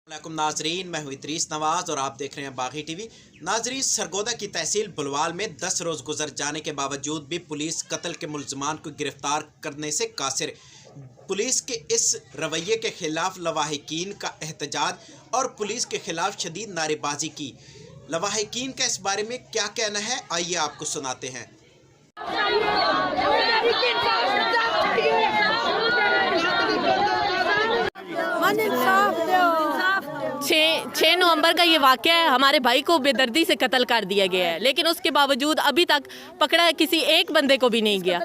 वालेकुम नाजरीन, मैं हूं इदरीस नवाज और आप देख रहे हैं बागी टीवी। नाजरीन, सरगोदा की तहसील बुलवाल में 10 रोज़ गुजर जाने के बावजूद भी पुलिस कत्ल के मुल्ज़मान को गिरफ्तार करने से कासिर। पुलिस के इस रवैये के खिलाफ लवाहिकीन का एहतजाज और पुलिस के खिलाफ शदीद नारेबाजी की। लवाहिकीन का इस बारे में क्या कहना है, आइए आपको सुनाते हैं। 6 नवंबर का ये वाक़या है। हमारे भाई को बेदर्दी से कत्ल कर दिया गया है, लेकिन उसके बावजूद अभी तक पकड़ा किसी एक बंदे को भी नहीं गया।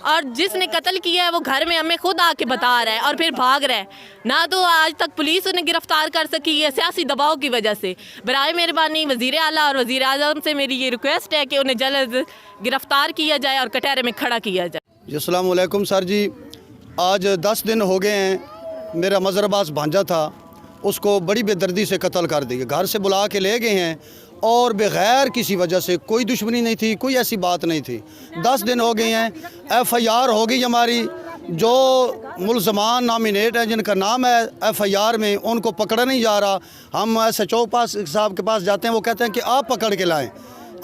और जिसने कत्ल किया है वो घर में हमें खुद आके बता रहा है और फिर भाग रहा है। ना तो आज तक पुलिस उन्हें गिरफ्तार कर सकी है सियासी दबाव की वजह से। बराए मेहरबानी वज़ीर आला और वज़ीर आज़म से मेरी ये रिक्वेस्ट है कि उन्हें जल्द गिरफ्तार किया जाए और कटहरे में खड़ा किया जाए। अस्सलाम वालेकुम सर जी, आज 10 दिन हो गए हैं। मेरा मज़रबाज भांजा था, उसको बड़ी बेदर्दी से कत्ल कर दिया। घर से बुला के ले गए हैं और बग़ैर किसी वजह से, कोई दुश्मनी नहीं थी, कोई ऐसी बात नहीं थी। 10 दिन हो गए हैं। FIR हो गई हमारी। जो मुल्ज़मान नामिनेट हैं जिनका नाम है FIR में, उनको पकड़ा नहीं जा रहा। हम SHO साहब के पास जाते हैं, वो कहते हैं कि आप पकड़ के लाएँ,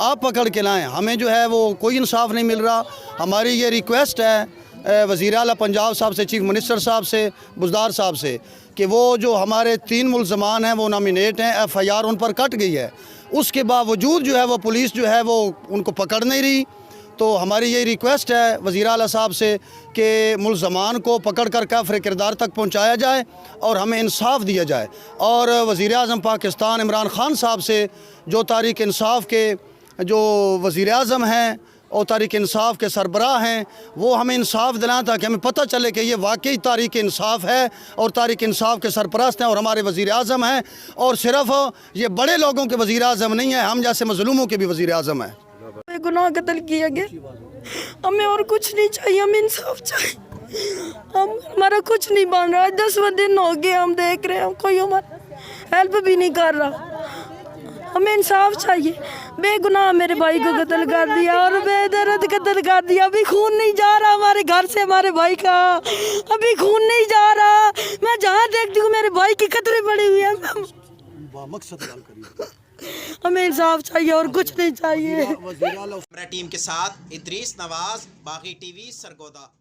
आप पकड़ के लाएँ। हमें जो है वो कोई इंसाफ नहीं मिल रहा। हमारी ये रिक्वेस्ट है वज़ीर आला पंजाब साहब से, चीफ मिनिस्टर साहब से, बुज़दार साहब से, कि वो जो हमारे 3 मुल्ज़मान हैं वो नामिनेट हैं, FIR उन पर कट गई है, उसके बावजूद जो है वो पुलिस जो है वो उनको पकड़ नहीं रही। तो हमारी ये रिक्वेस्ट है वज़ीर आला साहब से कि मुल्ज़मान को पकड़ कर काफ़िर किरदार तक पहुँचाया जाए और हमें इंसाफ दिया जाए। और वज़ीर आज़म पाकिस्तान इमरान ख़ान साहब से, जो तारीख़ इंसाफ के जो वज़ीर आज़म हैं और तारीख़ इंसाफ के सरबराह हैं, वो हमें इंसाफ दिलाएं ताकि हमें पता चले कि ये वाकई तारीख़ इंसाफ है और तारीख़ इंसाफ के सरपरस्त हैं और हमारे वज़ीर आज़म हैं। और सिर्फ़ ये बड़े लोगों के वज़ीर आज़म नहीं है, हम जैसे मज़लूमों के भी वज़ीर आज़म हैं। गुनाह कत्ल किया गया, हमें और कुछ नहीं चाहिए, हमें इंसाफ चाहिए। हमारा कुछ नहीं बन रहा। 10वें दिन हो गए, हम देख रहे हैं कोई हमारा हेल्प भी नहीं कर रहा। हमें इंसाफ चाहिए। बेगुनाह मेरे भाई को कत्ल कर दिया और बेदर्द कत्ल कर दिया। अभी खून नहीं जा रहा हमारे घर से, हमारे भाई का अभी खून नहीं जा रहा। मैं जहाँ देखती हूँ मेरे भाई की कतरे पड़ी हुई है। हमें इंसाफ चाहिए और कुछ नहीं चाहिए। टीम के साथ इदरीस नवाज, बागी टीवी, सरगोदा।